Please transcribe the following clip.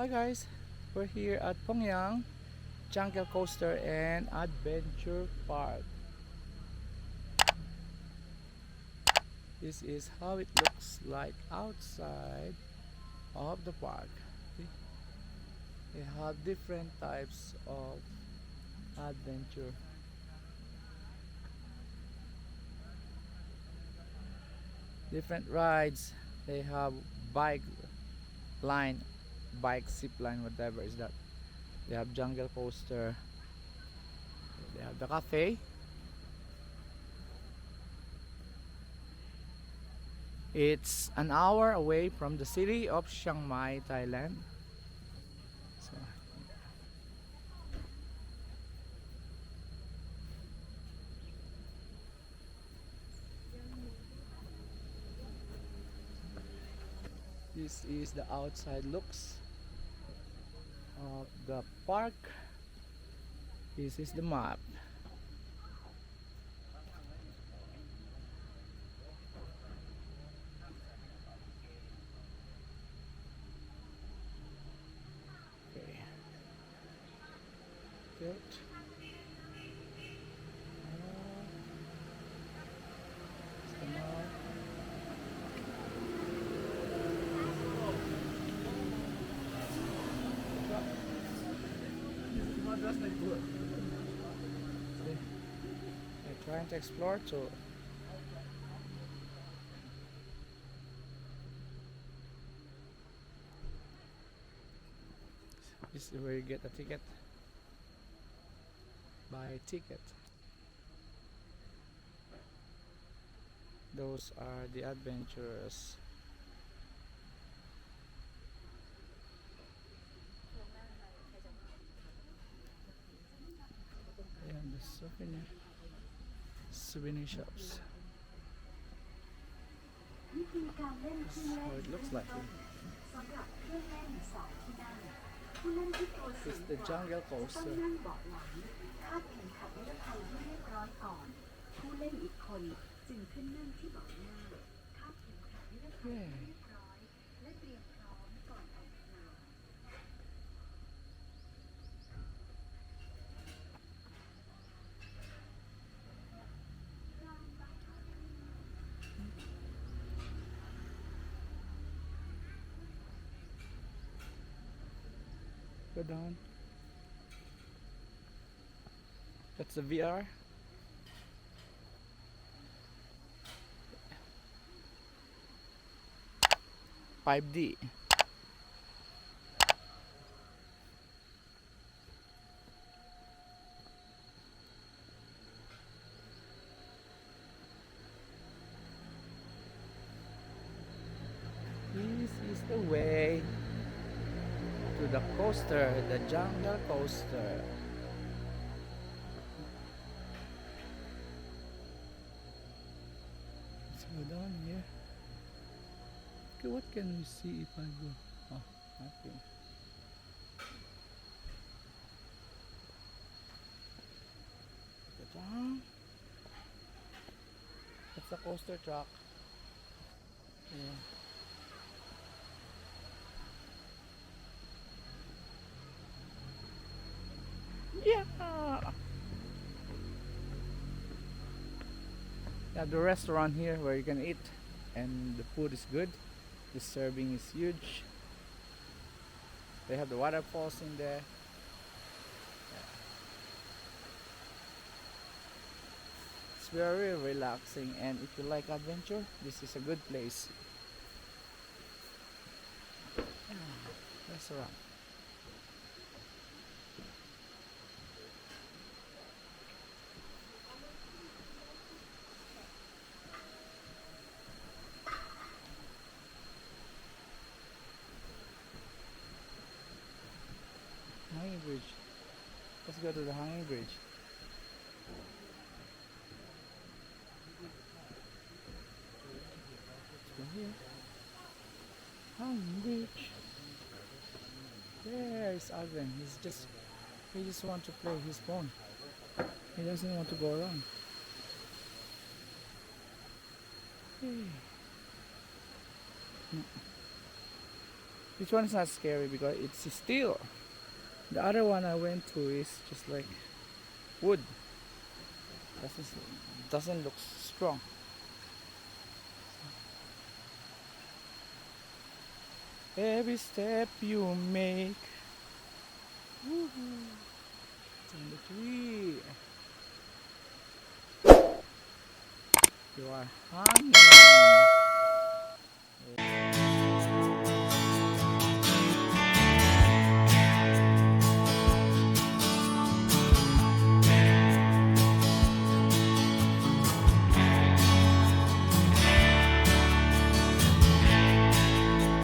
Hi guys, we're here at Pongyang Jungle Coaster and Adventure Park. This is how it looks like outside of the park. They have different types of adventure. Different rides. They have bike line, bike zip line, whatever is that. They have jungle coaster. They have the cafe. It's an hour away from the city of Chiang Mai, Thailand. So, this is the outside looks of the park. This is the map. Okay. Good. They're trying to explore too. This is where you get a ticket. Buy a ticket. Those are the adventurers. And the souvenir shops. This is how it looks like. It's the jungle coaster. Okay. Go down. That's the VR. $5D. This is the way to the coaster, the jungle coaster. Let's go down here. Okay, what can we see if I go? Oh, nothing. Go down. That's the coaster track. Yeah. They have the restaurant here where you can eat and the food is good. The serving is huge. They have the waterfalls in there. It's very relaxing, and if you like adventure, this is a good place. Restaurant. Hanging bridge. Let's go to the hanging bridge. Let's go here. Hanging bridge. There is Alvin. He just want to play his phone. He doesn't want to go around. Hey. This one is not scary because it's steel. The other one I went to is just like wood. Doesn't look strong. Every step you make, woohoo, on the tree. You are hanging.